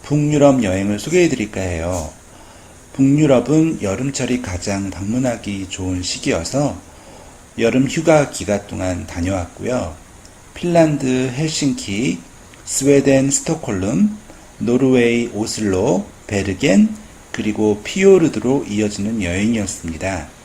북유럽 여행을 소개해 드릴까 해요. 북유럽은 여름철이 가장 방문하기 좋은 시기여서 여름 휴가 기간 동안 다녀왔고요. 핀란드 헬싱키, 스웨덴 스톡홀름, 노르웨이 오슬로, 베르겐, 그리고 피요르드로 이어지는 여행이었습니다.